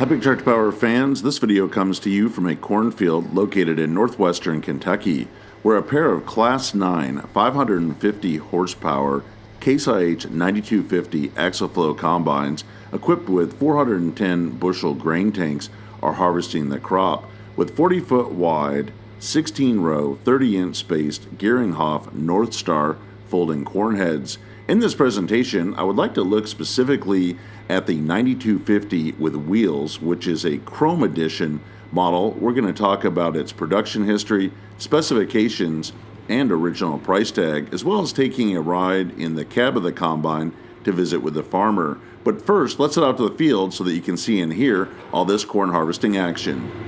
Big Tractor Power fans, this video comes to you from a cornfield located in northwestern Kentucky, where a pair of Class 9 550 horsepower Case IH 9250 Axle-Flow combines equipped with 410 bushel grain tanks are harvesting the crop with 40-foot wide, 16-row, 30-inch spaced Geringoff North Star folding corn heads. In this presentation, I would like to look specifically at the 9250 with wheels, which is a CHROME Edition model. We're going to talk about its production history, specifications, and original price tag, as well as taking a ride in the cab of the combine to visit with the farmer. But first, let's head out to the field so that you can see and hear all this corn harvesting action.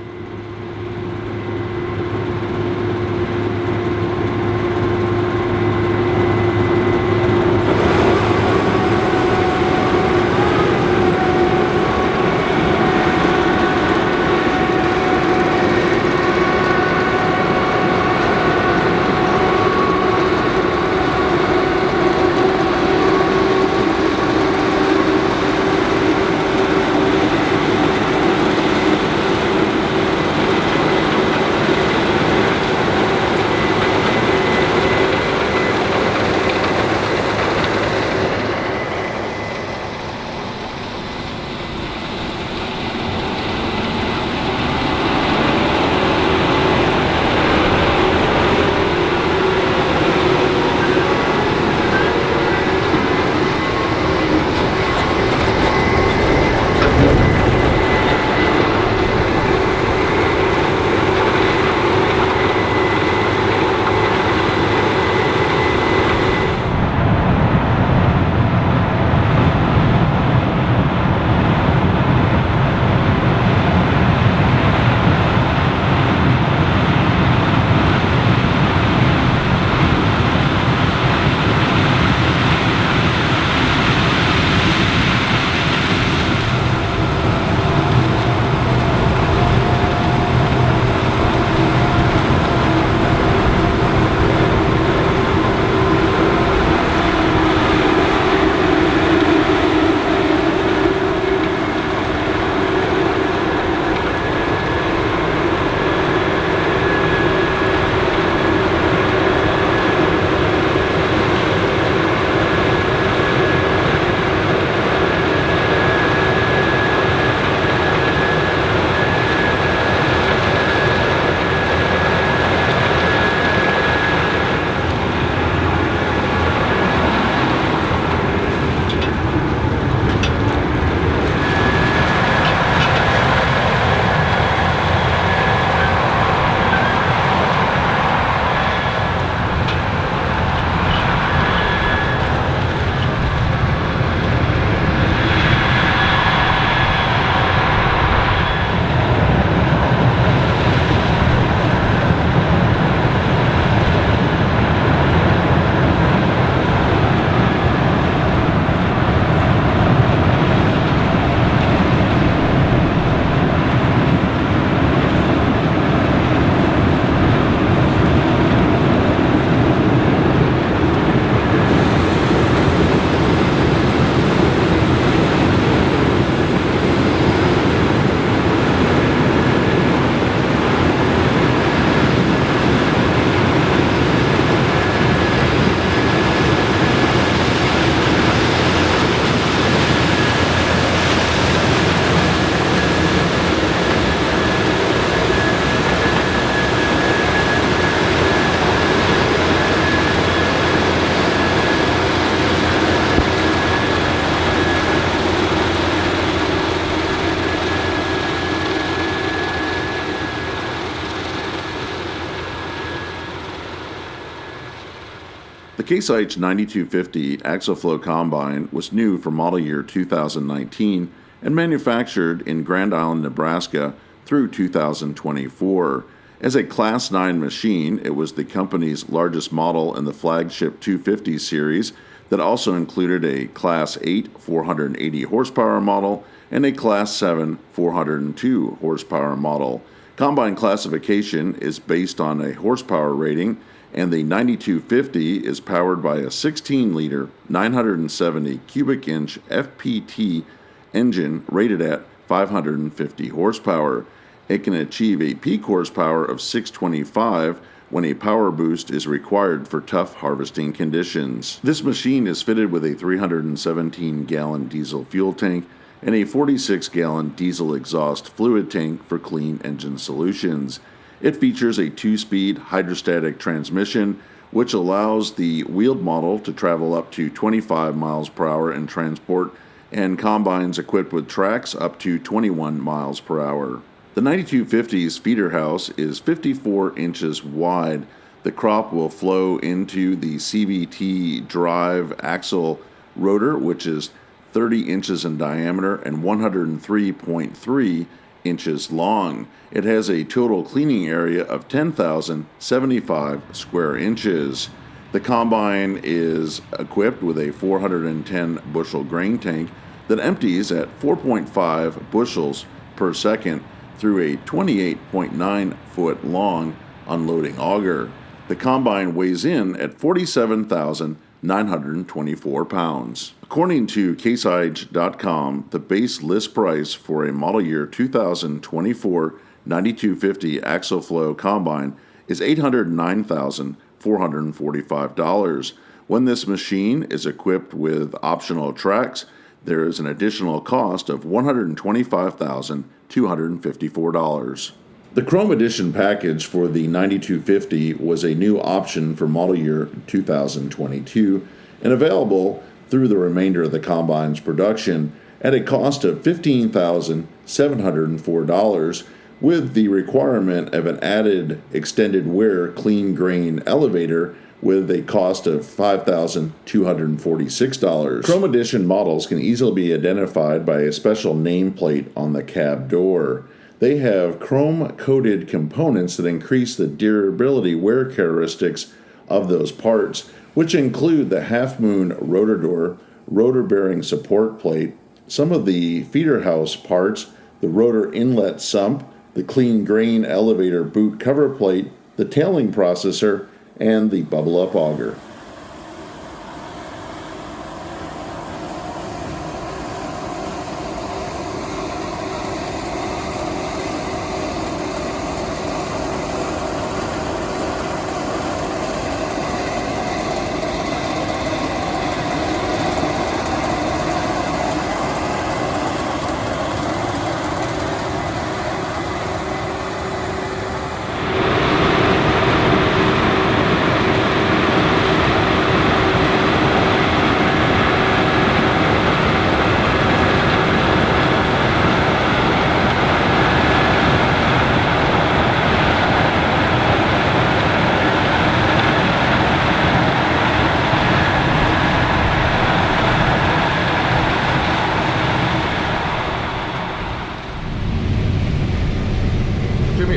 The Case IH 9250 Axle-Flow Combine was new for model year 2019 and manufactured in Grand Island, Nebraska through 2024. As a Class 9 machine, it was the company's largest model in the flagship 250 series that also included a Class 8 480 horsepower model and a Class 7 402 horsepower model. Combine classification is based on a horsepower rating, and the 9250 is powered by a 16-liter, 970 cubic inch FPT engine rated at 550 horsepower. It can achieve a peak horsepower of 625 when a power boost is required for tough harvesting conditions. This machine is fitted with a 317-gallon diesel fuel tank and a 46-gallon diesel exhaust fluid tank for clean engine solutions. It features a 2-speed hydrostatic transmission, which allows the wheeled model to travel up to 25 miles per hour in transport, and combines equipped with tracks up to 21 miles per hour. The 9250's feeder house is 54 inches wide. The crop will flow into the CVT drive axle rotor, which is 30 inches in diameter and 103.3 inches long. It has a total cleaning area of 10,075 square inches. The combine is equipped with a 410 bushel grain tank that empties at 4.5 bushels per second through a 28.9 foot long unloading auger. The combine weighs in at 47,924 pounds. According to CaseIH.com, the base list price for a model year 2024 9250 AxleFlow combine is $809,445. When this machine is equipped with optional tracks, there is an additional cost of $125,254. The Chrome Edition package for the 9250 was a new option for model year 2022 and available through the remainder of the combine's production at a cost of $15,704, with the requirement of an added extended wear clean grain elevator with a cost of $5,246. Chrome Edition models can easily be identified by a special nameplate on the cab door. They have chrome-coated components that increase the durability wear characteristics of those parts, which include the half-moon rotor door, rotor bearing support plate, some of the feeder house parts, the rotor inlet sump, the clean grain elevator boot cover plate, the tailing processor, and the bubble-up auger.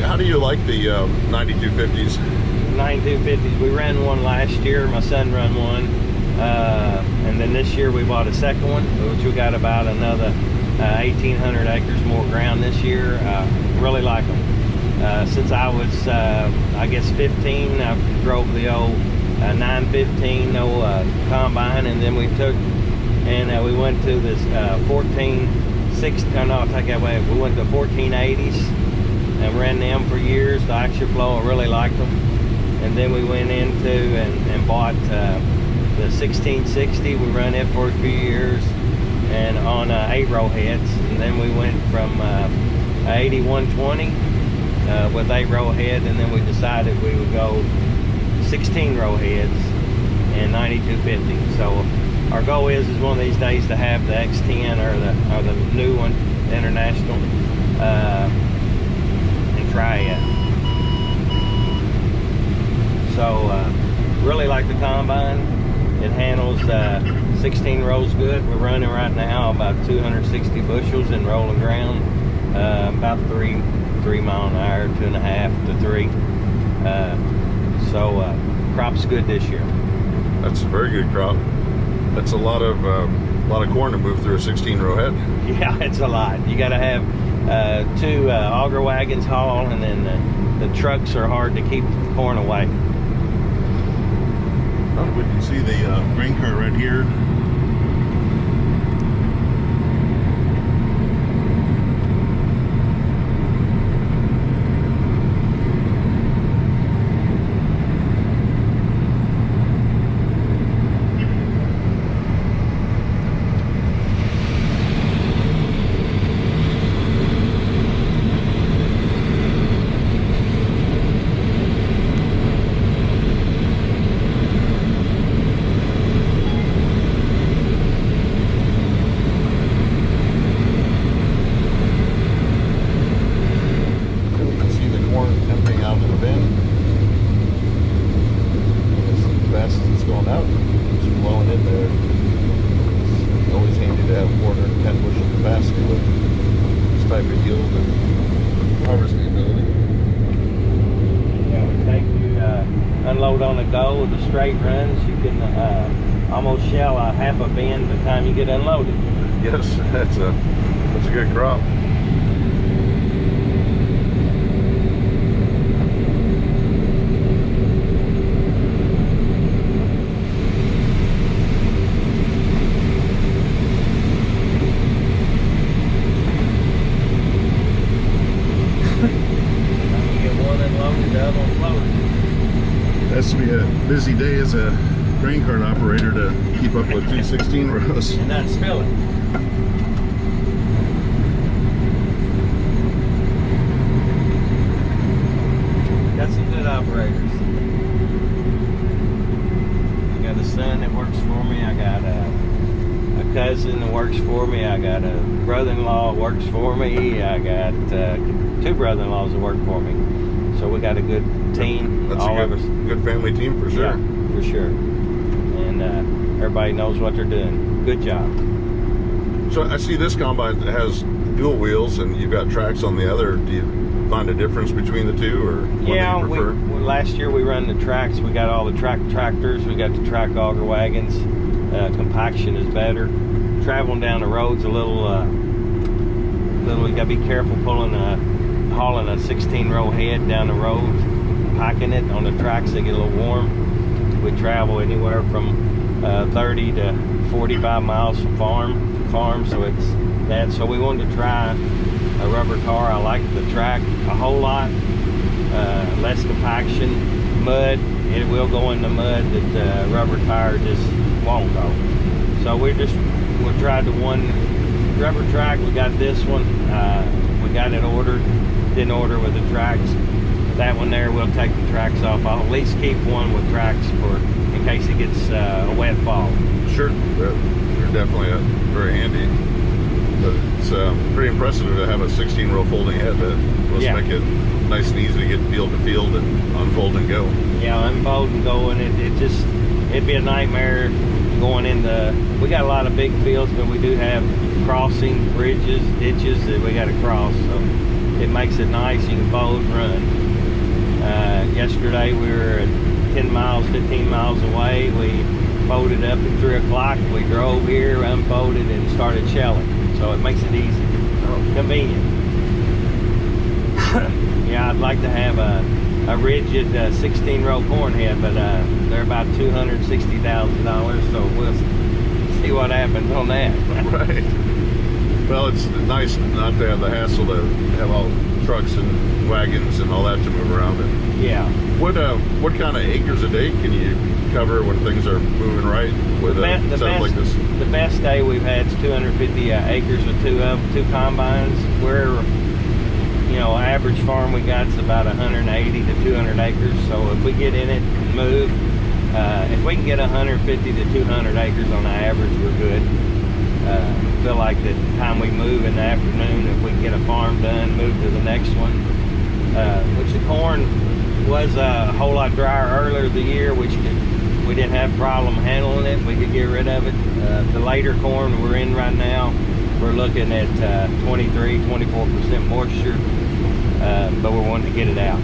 How do you like the 9250s? 9250s, we ran one last year, my son ran one, and then this year we bought a second one, which we got about another 1,800 acres more ground this year. Really like them. Since I was, I guess 15, I drove the old 915 combine, and then we took, and we went to this 1460, no, I'll take that away, we went to 1480s, and ran them for years. The AxleFlow, I really liked them. And then we went into and bought the 1660. We ran it for a few years, and on 8-row heads. And then we went from 8120 with 8-row head, and then we decided we would go 16-row heads and 9250. So our goal is one of these days to have the X10 or the new one, the International. Try it. So really like the combine. It handles 16 rows good. We're running right now about 260 bushels in rolling ground, about 3 mile an hour, 2.5 to 3. So crop's good this year. That's a very good crop. That's a lot of corn to move through a 16-row head. Yeah, it's a lot. You got to have 2 auger wagons haul, and then the trucks are hard to keep the corn away. Oh, we can see the grain cart right here. going out, it's flowing in there. It's always handy to have 410 bushel capacity with this type of yield and harvesting ability. Yeah, we take you unload on the go with the straight runs. You can almost shell a half a bin by the time you get unloaded. Yes, that's a good crop. Has to be a busy day as a grain cart operator to keep up with 216 rows. And not spill it. Got some good operators. I got a son that works for me. I got a cousin that works for me. I got a brother-in-law that works for me. I got two brother-in-laws that work for me. So we got a good team. That's a good family team for sure. Yeah, for sure. And everybody knows what they're doing. Good job. So I see this combine has dual wheels and you've got tracks on the other. Do you find a difference between the two, or one that you prefer? Last year we run the tracks. We got all the tractors. We got the track auger wagons. Compaction is better. Traveling down the roads a little. You got to be careful hauling a 16-row head down the road, packing it on the tracks. They get a little warm. We travel anywhere from 30 to 45 miles from farm, so it's that. So we wanted to try a rubber car. I like the track a whole lot. Less compaction, mud. It will go in the mud that rubber tire just won't go. So we'll try the one rubber track. We got this one. We got it ordered. Didn't order with the tracks. That one there, we'll take the tracks off. I'll at least keep one with tracks in case it gets a wet fall. Sure, they're definitely very handy. But it's pretty impressive to have a 16-row folding head that will make it nice and easy to get field to field and unfold and go. Yeah, unfold and go, and it'd be a nightmare going into. We got a lot of big fields, but we do have crossings, bridges, ditches that we got to cross. So it makes it nice. You can fold, run. Yesterday we were 10 miles, 15 miles away. We folded up at 3 o'clock. We drove here, unfolded, and started shelling. So it makes it easy, convenient. Yeah, I'd like to have a rigid 16-row corn head, but they're about $260,000. So we'll see what happens on that. Right. Well, it's nice not to have the hassle to have all trucks and wagons and all that to move around in. Yeah. What kind of acres a day can you cover when things are moving right with a setup like this? The best day we've had is 250 acres with two combines. We're, average farm we got is about 180 to 200 acres. So if we get in it and move, if we can get 150 to 200 acres on average, we're good. Feel like the time we move in the afternoon, if we can get a farm done, move to the next one. Which the corn was a whole lot drier earlier the year, which we didn't have a problem handling it. We could get rid of it. The later corn we're in right now, we're looking at 23, 24% moisture, but we're wanting to get it out.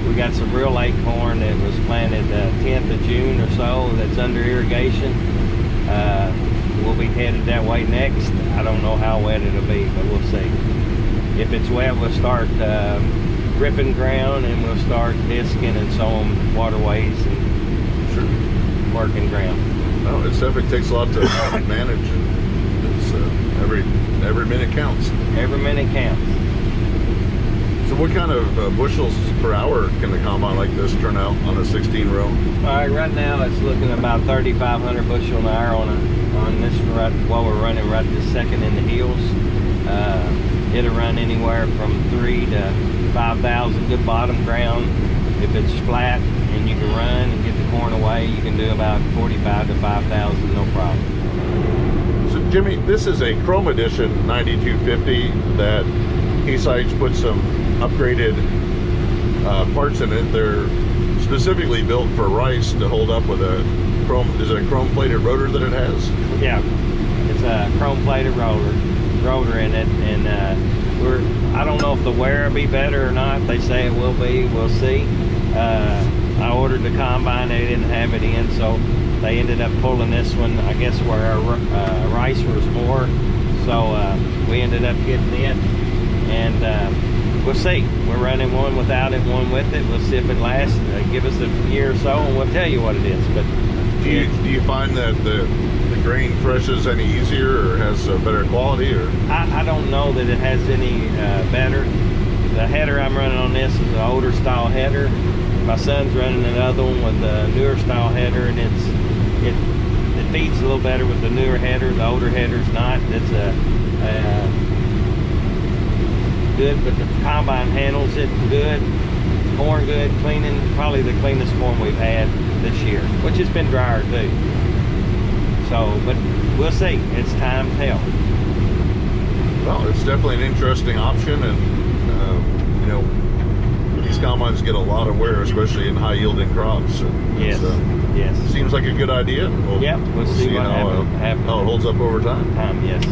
We got some real late corn that was planted 10th of June or so that's under irrigation. We'll be headed that way next. I don't know how wet it'll be, but we'll see. If it's wet, we'll start ripping ground, and we'll start disking and sowing waterways and working ground. Oh, it definitely takes a lot to manage. It's every minute counts. Every minute counts. So what kind of bushels per hour can the combine like this turn out on a 16-row? All right, right now it's looking about 3,500 bushel an hour on this while we're running right this second in the hills. It'll run anywhere from 3 to 5,000, good bottom ground. If it's flat and you can run and get the corn away, you can do about 45 to 5,000, no problem. So Jimmy, this is a CHROME Edition 9250 that Case IH put some upgraded parts in it. They're specifically built for rice to hold up with a chrome. Is it a chrome plated rotor that it has? Yeah, it's a chrome plated rotor in it, and I don't know if the wear will be better or not. They say it will be. We'll see. I ordered the combine. They didn't have it in, so they ended up pulling this one, I guess, where our rice was more. So we ended up getting it, and we'll see. We're running one without it, one with it. We'll see if it lasts. Give us a year or so, and we'll tell you what it is. But do you find that the grain threshes any easier or has a better quality? Or I don't know that it has any better. The header I'm running on this is an older style header. My son's running another one with a newer style header, and it feeds a little better with the newer header. The older header's not. It's good, but the combine handles it good. Corn good, cleaning, probably the cleanest corn we've had this year, which has been drier too. So, but we'll see. It's time to tell. Well, it's definitely an interesting option, and you know, these combines get a lot of wear, especially in high yielding crops. And yes. Yes. Seems like a good idea. We'll see what happens. How it holds up over time. Yes.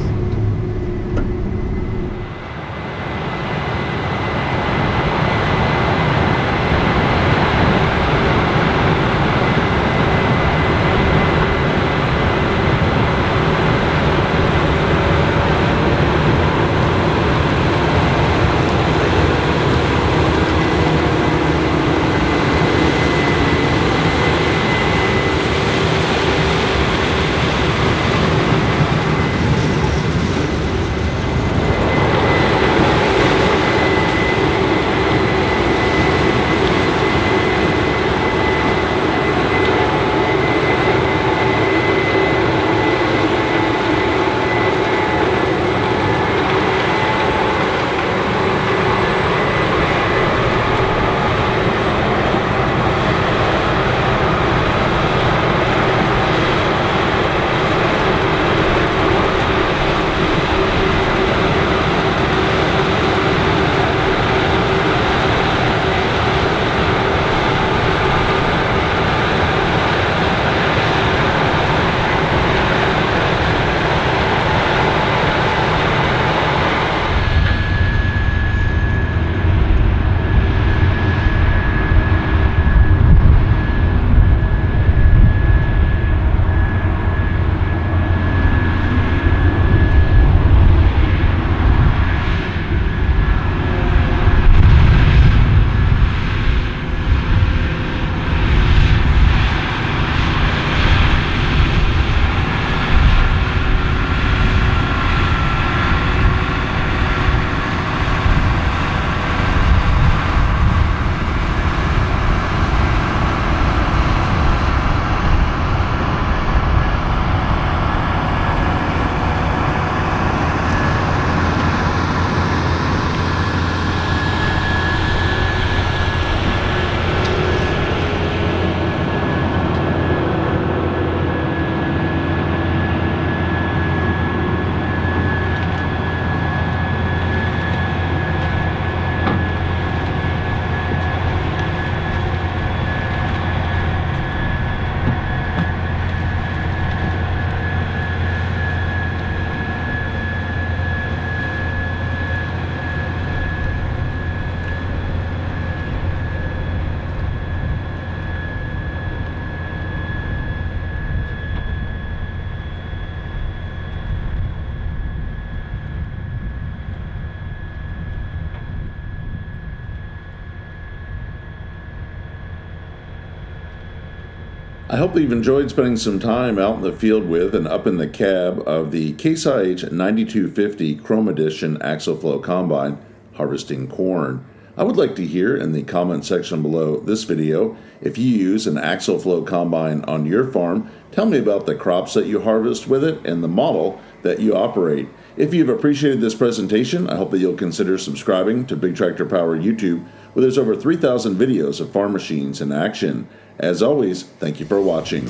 I hope that you've enjoyed spending some time out in the field with and up in the cab of the Case IH 9250 Chrome Edition Axial Flow Combine harvesting corn. I would like to hear in the comment section below this video if you use an axial flow combine on your farm. Tell me about the crops that you harvest with it and the model that you operate. If you've appreciated this presentation, I hope that you'll consider subscribing to Big Tractor Power YouTube, where there's over 3,000 videos of farm machines in action. As always, thank you for watching.